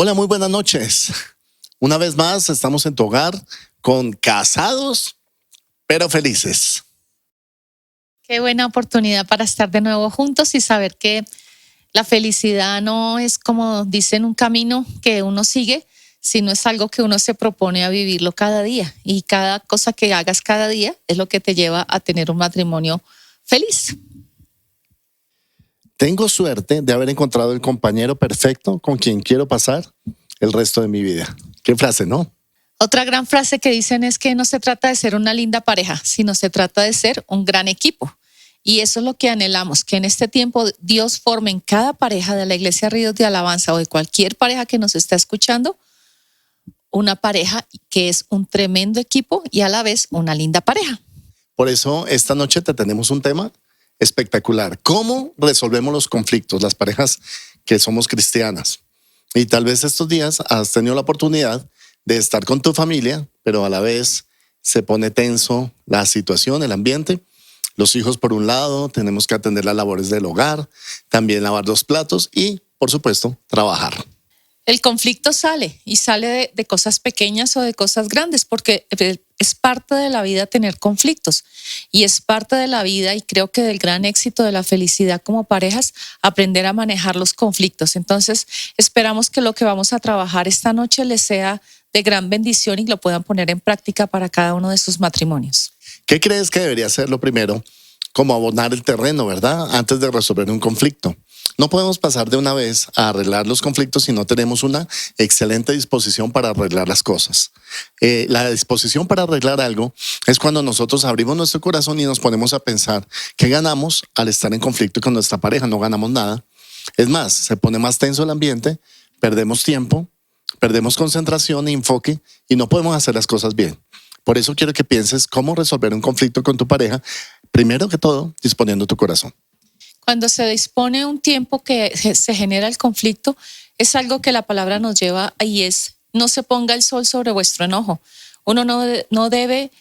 Hola, muy buenas noches. Una vez más estamos en tu hogar con Casados pero Felices. Qué buena oportunidad para estar de nuevo juntos y saber que la felicidad no es, como dicen, un camino que uno sigue, sino es algo que uno se propone a vivirlo cada día. Y cada cosa que hagas cada día es lo que te lleva a tener un matrimonio feliz. Tengo suerte de haber encontrado el compañero perfecto con quien quiero pasar el resto de mi vida. Qué frase, ¿no? Otra gran frase que dicen es que no se trata de ser una linda pareja, sino se trata de ser un gran equipo. Y eso es lo que anhelamos, que en este tiempo Dios forme en cada pareja de la Iglesia Ríos de Alabanza o de cualquier pareja que nos está escuchando, una pareja que es un tremendo equipo y a la vez una linda pareja. Por eso esta noche te tenemos un tema espectacular. ¿Cómo resolvemos los conflictos, las parejas que somos cristianas? Y tal vez estos días has tenido la oportunidad de estar con tu familia, pero a la vez se pone tenso la situación, el ambiente. Los hijos por un lado, tenemos que atender las labores del hogar, también lavar los platos y, por supuesto, trabajar. El conflicto sale y sale de cosas pequeñas o de cosas grandes, porque es parte de la vida tener conflictos y es parte de la vida, y creo que del gran éxito de la felicidad como parejas, aprender a manejar los conflictos. Entonces, esperamos que lo que vamos a trabajar esta noche les sea de gran bendición y lo puedan poner en práctica para cada uno de sus matrimonios. ¿Qué crees que debería ser lo primero? Como abonar el terreno, ¿verdad? Antes de resolver un conflicto. No podemos pasar de una vez a arreglar los conflictos si no tenemos una excelente disposición para arreglar las cosas. La disposición para arreglar algo es cuando nosotros abrimos nuestro corazón y nos ponemos a pensar qué ganamos al estar en conflicto con nuestra pareja. No ganamos nada. Es más, se pone más tenso el ambiente, perdemos tiempo, perdemos concentración e enfoque y no podemos hacer las cosas bien. Por eso quiero que pienses cómo resolver un conflicto con tu pareja, primero que todo, disponiendo tu corazón. Cuando se dispone un tiempo que se genera el conflicto, es algo que la palabra nos lleva y es: no se ponga el sol sobre vuestro enojo. Uno no debe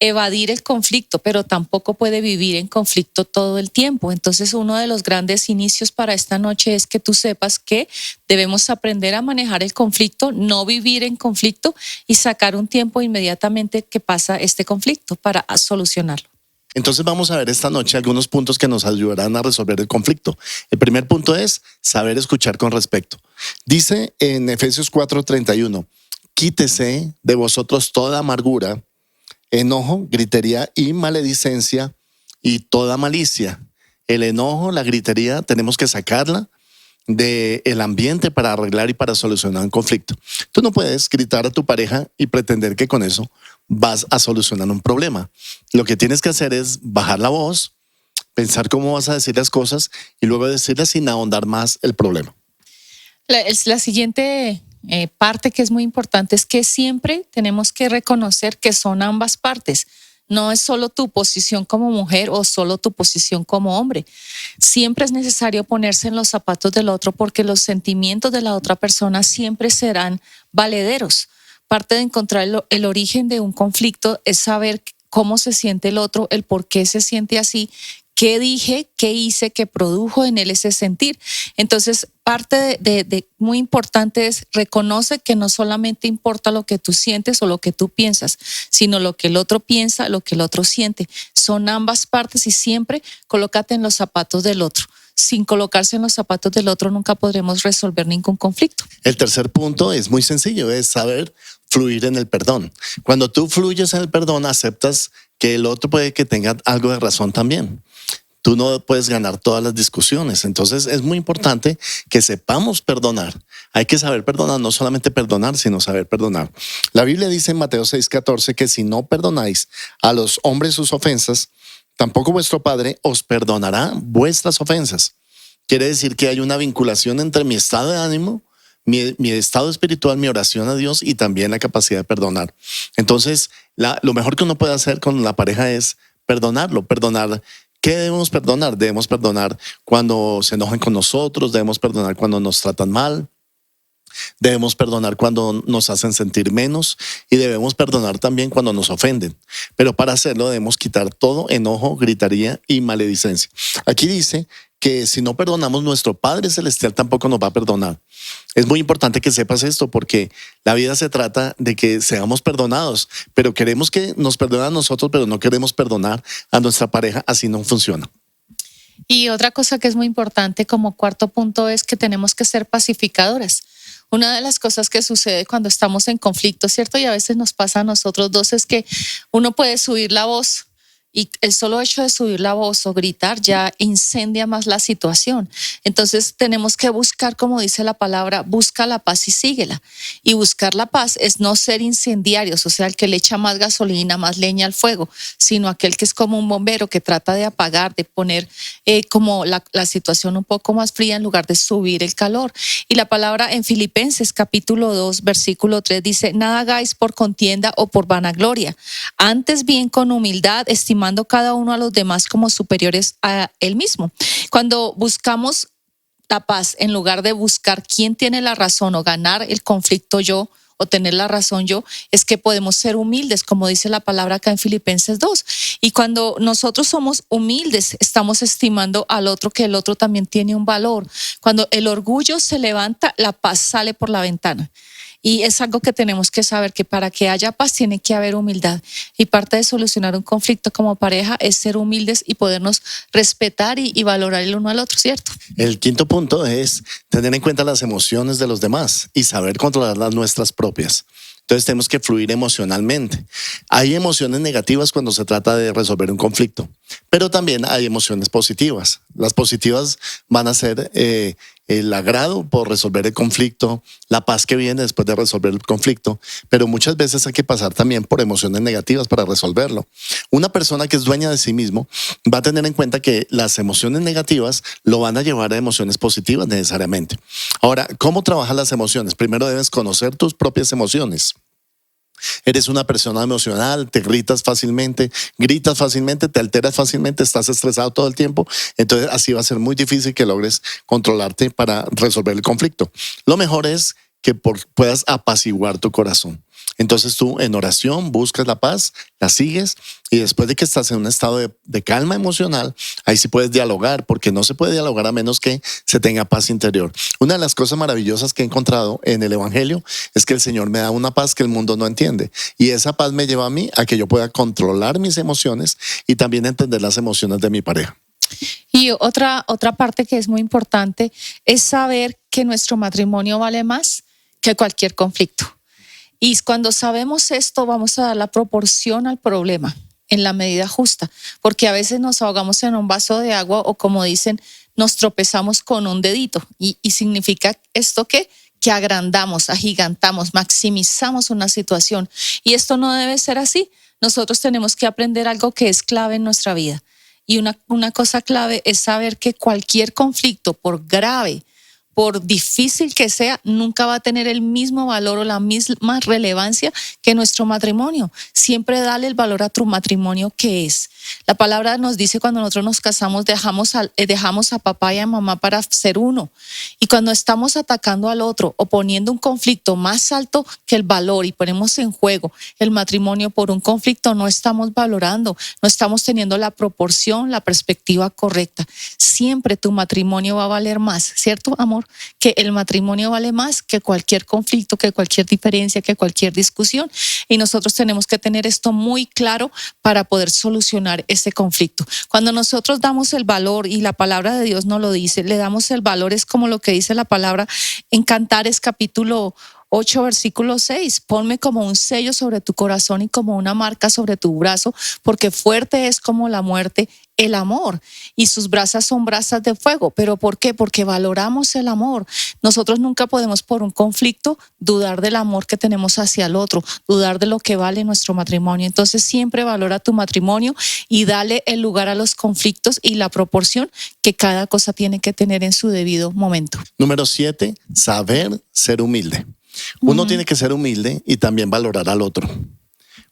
evadir el conflicto, pero tampoco puede vivir en conflicto todo el tiempo. Entonces, uno de los grandes inicios para esta noche es que tú sepas que debemos aprender a manejar el conflicto, no vivir en conflicto y sacar un tiempo inmediatamente que pasa este conflicto para solucionarlo. Entonces vamos a ver esta noche algunos puntos que nos ayudarán a resolver el conflicto. El primer punto es saber escuchar con respeto. Dice en Efesios 4:31, quítese de vosotros toda amargura, enojo, gritería y maledicencia y toda malicia. El enojo, la gritería, tenemos que sacarla del ambiente para arreglar y para solucionar un conflicto. Tú no puedes gritar a tu pareja y pretender que con eso vas a solucionar un problema. Lo que tienes que hacer es bajar la voz, pensar cómo vas a decir las cosas y luego decirlas sin ahondar más el problema. La siguiente parte que es muy importante es que siempre tenemos que reconocer que son ambas partes. No es solo tu posición como mujer o solo tu posición como hombre. Siempre es necesario ponerse en los zapatos del otro, porque los sentimientos de la otra persona siempre serán valederos. Parte de encontrar el origen de un conflicto es saber cómo se siente el otro, el por qué se siente así, qué dije, qué hice, que produjo en él ese sentir. Entonces, parte de muy importante es: reconoce que no solamente importa lo que tú sientes o lo que tú piensas, sino lo que el otro piensa, lo que el otro siente. Son ambas partes y siempre colócate en los zapatos del otro. Sin colocarse en los zapatos del otro nunca podremos resolver ningún conflicto. El tercer punto es muy sencillo, es saber fluir en el perdón. Cuando tú fluyes en el perdón, aceptas que el otro puede que tenga algo de razón también. Tú no puedes ganar todas las discusiones. Entonces es muy importante que sepamos perdonar. Hay que saber perdonar, no solamente perdonar, sino saber perdonar. La Biblia dice en Mateo 6:14 que si no perdonáis a los hombres sus ofensas, tampoco vuestro Padre os perdonará vuestras ofensas. Quiere decir que hay una vinculación entre mi estado de ánimo, mi estado espiritual, mi oración a Dios y también la capacidad de perdonar. Entonces, lo mejor que uno puede hacer con la pareja es perdonarlo, perdonar. ¿Qué debemos perdonar? Debemos perdonar cuando se enojen con nosotros, debemos perdonar cuando nos tratan mal, Debemos perdonar cuando nos hacen sentir menos y debemos perdonar también cuando nos ofenden. Pero para hacerlo debemos quitar todo enojo, gritaría y maledicencia. Aquí dice que si no perdonamos, nuestro Padre Celestial tampoco nos va a perdonar. Es muy importante que sepas esto porque la vida se trata de que seamos perdonados, pero queremos que nos perdonen a nosotros, pero no queremos perdonar a nuestra pareja. Así no funciona. Y otra cosa que es muy importante como cuarto punto es que tenemos que ser pacificadoras. Una de las cosas que sucede cuando estamos en conflicto, ¿cierto? Y a veces nos pasa a nosotros dos, es que uno puede subir la voz y el solo hecho de subir la voz o gritar ya incendia más la situación. Entonces tenemos que buscar, como dice la palabra, busca la paz y síguela. Y buscar la paz es no ser incendiarios, o sea, el que le echa más gasolina, más leña al fuego, sino aquel que es como un bombero que trata de apagar, de poner como la situación un poco más fría en lugar de subir el calor. Y la palabra en Filipenses capítulo 2, versículo 3 dice, nada hagáis por contienda o por vanagloria, antes bien con humildad, estimando cada uno a los demás como superiores a él mismo. Cuando buscamos la paz, en lugar de buscar quién tiene la razón o ganar el conflicto yo o tener la razón yo, es que podemos ser humildes, como dice la palabra acá en Filipenses 2. Y cuando nosotros somos humildes, estamos estimando al otro, que el otro también tiene un valor. Cuando el orgullo se levanta, la paz sale por la ventana. Y es algo que tenemos que saber, que para que haya paz tiene que haber humildad. Y parte de solucionar un conflicto como pareja es ser humildes y podernos respetar y valorar el uno al otro, ¿cierto? El quinto punto es tener en cuenta las emociones de los demás y saber controlar las nuestras propias. Entonces tenemos que fluir emocionalmente. Hay emociones negativas cuando se trata de resolver un conflicto, pero también hay emociones positivas. Las positivas van a ser el agrado por resolver el conflicto, la paz que viene después de resolver el conflicto, pero muchas veces hay que pasar también por emociones negativas para resolverlo. Una persona que es dueña de sí mismo va a tener en cuenta que las emociones negativas lo van a llevar a emociones positivas necesariamente. Ahora, ¿cómo trabajar las emociones? Primero debes conocer tus propias emociones. Eres una persona emocional, te gritas fácilmente, te alteras fácilmente, estás estresado todo el tiempo. Entonces así va a ser muy difícil que logres controlarte para resolver el conflicto. Lo mejor es que puedas apaciguar tu corazón. Entonces tú en oración buscas la paz, la sigues y después de que estás en un estado de calma emocional, ahí sí puedes dialogar, porque no se puede dialogar a menos que se tenga paz interior. Una de las cosas maravillosas que he encontrado en el Evangelio es que el Señor me da una paz que el mundo no entiende, y esa paz me lleva a mí a que yo pueda controlar mis emociones y también entender las emociones de mi pareja. Y otra parte que es muy importante es saber que nuestro matrimonio vale más que cualquier conflicto. Y cuando sabemos esto, vamos a dar la proporción al problema en la medida justa, porque a veces nos ahogamos en un vaso de agua o, como dicen, nos tropezamos con un dedito. Y significa esto que agrandamos, agigantamos, maximizamos una situación. Y esto no debe ser así. Nosotros tenemos que aprender algo que es clave en nuestra vida. Y una cosa clave es saber que cualquier conflicto, por grave, por difícil que sea, nunca va a tener el mismo valor o la misma relevancia que nuestro matrimonio. Siempre dale el valor a tu matrimonio que es. La palabra nos dice cuando nosotros nos casamos, dejamos a papá y a mamá para ser uno. Y cuando estamos atacando al otro o poniendo un conflicto más alto que el valor y ponemos en juego el matrimonio por un conflicto, no estamos valorando, no estamos teniendo la proporción, la perspectiva correcta. Siempre tu matrimonio va a valer más, ¿cierto, amor? Que el matrimonio vale más que cualquier conflicto, que cualquier diferencia, que cualquier discusión. Y nosotros tenemos que tener esto muy claro para poder solucionar ese conflicto. Cuando nosotros damos el valor, y la palabra de Dios nos lo dice, le damos el valor, es como lo que dice la palabra en Cantares capítulo 8, versículo 6, ponme como un sello sobre tu corazón y como una marca sobre tu brazo, porque fuerte es como la muerte el amor, y sus brasas son brasas de fuego. ¿Pero por qué? Porque valoramos el amor. Nosotros nunca podemos por un conflicto dudar del amor que tenemos hacia el otro, dudar de lo que vale nuestro matrimonio. Entonces siempre valora tu matrimonio y dale el lugar a los conflictos y la proporción que cada cosa tiene que tener en su debido momento. Número 7, saber ser humilde. Uno tiene que ser humilde y también valorar al otro.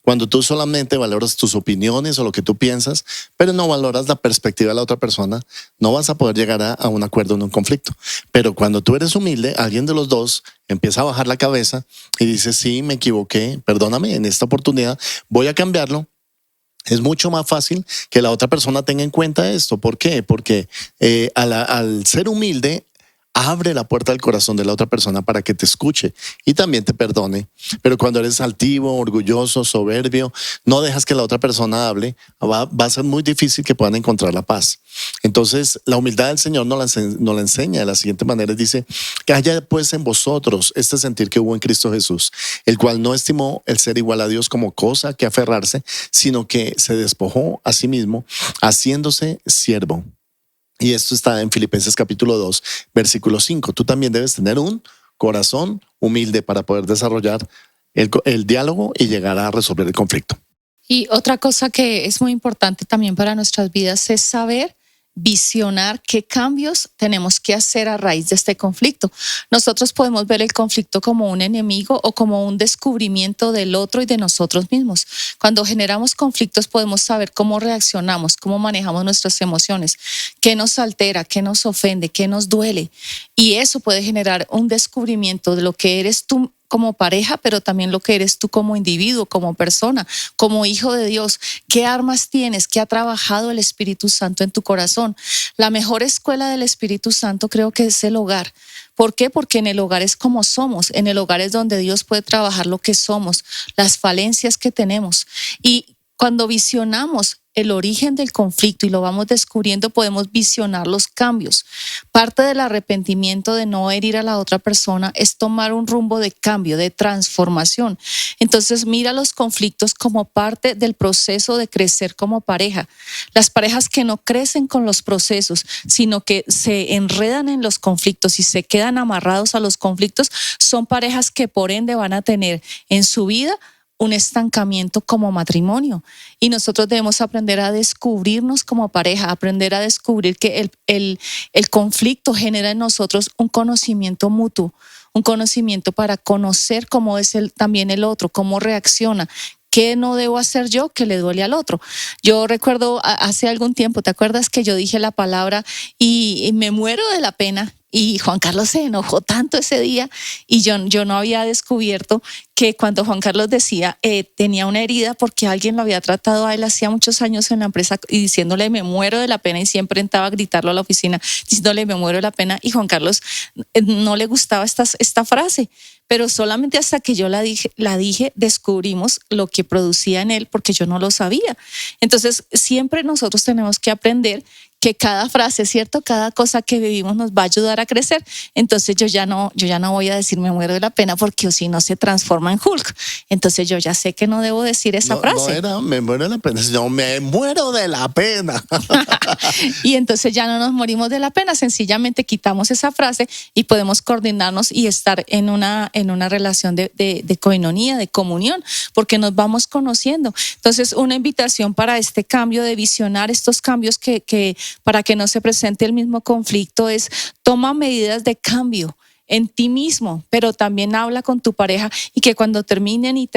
Cuando tú solamente valoras tus opiniones o lo que tú piensas, pero no valoras la perspectiva de la otra persona, no vas a poder llegar a un acuerdo en un conflicto. Pero cuando tú eres humilde, alguien de los dos empieza a bajar la cabeza y dice, sí, me equivoqué, perdóname, en esta oportunidad voy a cambiarlo. Es mucho más fácil que la otra persona tenga en cuenta esto. ¿Por qué? Porque al ser humilde, abre la puerta del corazón de la otra persona para que te escuche y también te perdone. Pero cuando eres altivo, orgulloso, soberbio, no dejas que la otra persona hable, va a ser muy difícil que puedan encontrar la paz. Entonces, la humildad del Señor nos la enseña de la siguiente manera. Dice, que haya pues en vosotros este sentir que hubo en Cristo Jesús, el cual no estimó el ser igual a Dios como cosa que aferrarse, sino que se despojó a sí mismo, haciéndose siervo. Y esto está en Filipenses capítulo 2, versículo 5. Tú también debes tener un corazón humilde para poder desarrollar el diálogo y llegar a resolver el conflicto. Y otra cosa que es muy importante también para nuestras vidas es saber visionar qué cambios tenemos que hacer a raíz de este conflicto. Nosotros podemos ver el conflicto como un enemigo o como un descubrimiento del otro y de nosotros mismos. Cuando generamos conflictos podemos saber cómo reaccionamos, cómo manejamos nuestras emociones, qué nos altera, qué nos ofende, qué nos duele. Y eso puede generar un descubrimiento de lo que eres tú como pareja, pero también lo que eres tú como individuo, como persona, como hijo de Dios. ¿Qué armas tienes? ¿Qué ha trabajado el Espíritu Santo en tu corazón? La mejor escuela del Espíritu Santo creo que es el hogar. ¿Por qué? Porque en el hogar es como somos, en el hogar es donde Dios puede trabajar lo que somos, las falencias que tenemos. Y cuando visionamos el origen del conflicto y lo vamos descubriendo, podemos visionar los cambios. Parte del arrepentimiento de no herir a la otra persona es tomar un rumbo de cambio, de transformación. Entonces mira los conflictos como parte del proceso de crecer como pareja. Las parejas que no crecen con los procesos, sino que se enredan en los conflictos y se quedan amarrados a los conflictos, son parejas que por ende van a tener en su vida un estancamiento como matrimonio. Y nosotros debemos aprender a descubrirnos como pareja, aprender a descubrir que el conflicto genera en nosotros un conocimiento mutuo, un conocimiento para conocer cómo es también el otro, cómo reacciona. ¿Qué no debo hacer yo que le duele al otro? Yo recuerdo hace algún tiempo, ¿te acuerdas que yo dije la palabra y me muero de la pena? Y Juan Carlos se enojó tanto ese día y yo no había descubierto que cuando Juan Carlos decía tenía una herida porque alguien lo había tratado a él hacía muchos años en la empresa y diciéndole me muero de la pena, y siempre entraba a gritarlo a la oficina diciéndole me muero de la pena, y Juan Carlos no le gustaba esta frase. Pero solamente hasta que yo la dije, descubrimos lo que producía en él, porque yo no lo sabía. Entonces, siempre nosotros tenemos que aprender que cada frase, ¿cierto? Cada cosa que vivimos nos va a ayudar a crecer. Entonces yo ya no voy a decir me muero de la pena, porque o si no se transforma en Hulk. Entonces yo ya sé que no debo decir esa frase. No era me muero de la pena, sino me muero de la pena. Y entonces ya no nos morimos de la pena, sencillamente quitamos esa frase y podemos coordinarnos y estar en una relación de coinonía, de comunión, porque nos vamos conociendo. Entonces, una invitación para este cambio, de visionar estos cambios que para que no se presente el mismo conflicto, es toma medidas de cambio en ti mismo, pero también habla con tu pareja, y que cuando terminen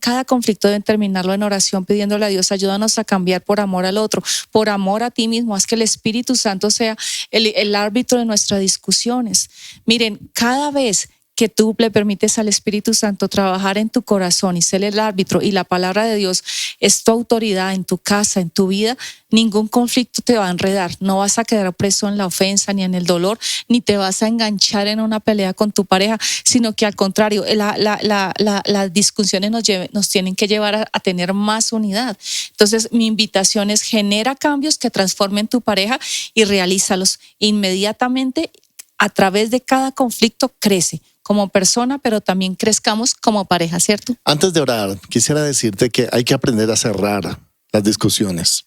cada conflicto deben terminarlo en oración pidiéndole a Dios, ayúdanos a cambiar por amor al otro, por amor a ti mismo. Haz que el Espíritu Santo sea el árbitro de nuestras discusiones. Miren, cada vez que tú le permites al Espíritu Santo trabajar en tu corazón y ser el árbitro, y la palabra de Dios es tu autoridad en tu casa, en tu vida, ningún conflicto te va a enredar. No vas a quedar preso en la ofensa ni en el dolor, ni te vas a enganchar en una pelea con tu pareja, sino que al contrario, las discusiones nos tienen que llevar a tener más unidad. Entonces, mi invitación es: genera cambios que transformen tu pareja y realízalos inmediatamente. A través de cada conflicto crece como persona, pero también crezcamos como pareja, ¿cierto? Antes de orar, quisiera decirte que hay que aprender a cerrar las discusiones.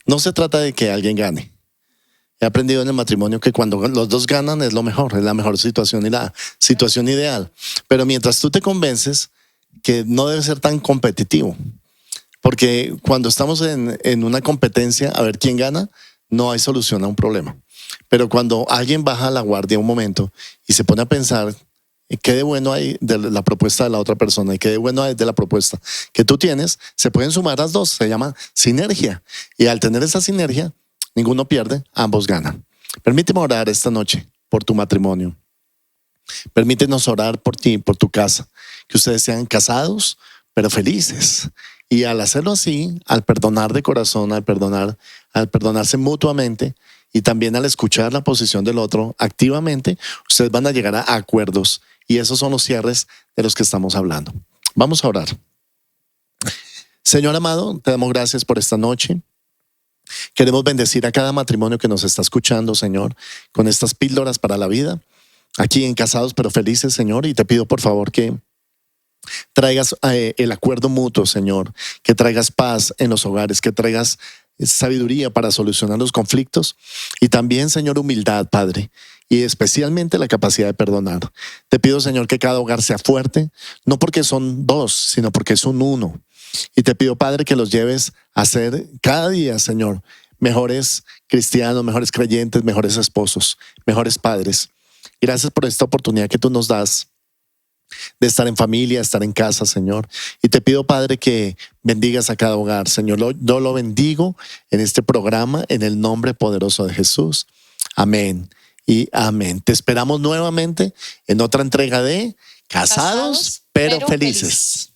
No se trata de que alguien gane. He aprendido en el matrimonio que cuando los dos ganan es lo mejor, es la mejor situación y la situación ideal. Pero mientras tú te convences que no debe ser tan competitivo, porque cuando estamos en una competencia a ver quién gana, no hay solución a un problema. Pero cuando alguien baja la guardia un momento y se pone a pensar qué de bueno hay de la propuesta de la otra persona y qué de bueno hay de la propuesta que tú tienes, se pueden sumar las dos, se llama sinergia. Y al tener esa sinergia, ninguno pierde, ambos ganan. Permíteme orar esta noche por tu matrimonio. Permítenos orar por ti, por tu casa, que ustedes sean casados, pero felices. Y al hacerlo así, al perdonar de corazón, al perdonarse mutuamente y también al escuchar la posición del otro activamente, ustedes van a llegar a acuerdos. Y esos son los cierres de los que estamos hablando. Vamos a orar. Señor amado, te damos gracias por esta noche. Queremos bendecir a cada matrimonio que nos está escuchando, Señor, con estas píldoras para la vida. Aquí en Casados pero Felices, Señor, y te pido por favor que traigas el acuerdo mutuo, Señor, que traigas paz en los hogares, que traigas sabiduría para solucionar los conflictos y también, Señor, humildad, Padre, y especialmente la capacidad de perdonar. Te pido, Señor, que cada hogar sea fuerte, no porque son dos, sino porque es un uno. Y te pido, Padre, que los lleves a ser cada día, Señor, mejores cristianos, mejores creyentes, mejores esposos, mejores padres. Gracias por esta oportunidad que tú nos das de estar en familia, estar en casa, Señor. Y te pido, Padre, que bendigas a cada hogar, Señor. Yo lo bendigo en este programa, en el nombre poderoso de Jesús. Amén y amén. Te esperamos nuevamente en otra entrega de Casados pero Felices.